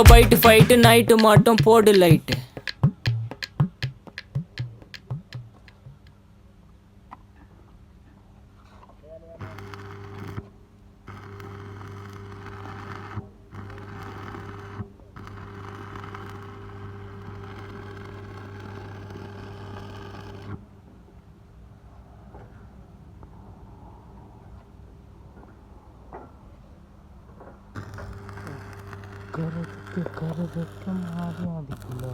ரொம்ப byte fight night மட்டும் போடு லைட்டு. கருத்து கருதுக்கு மாறி அதுக்குள்ள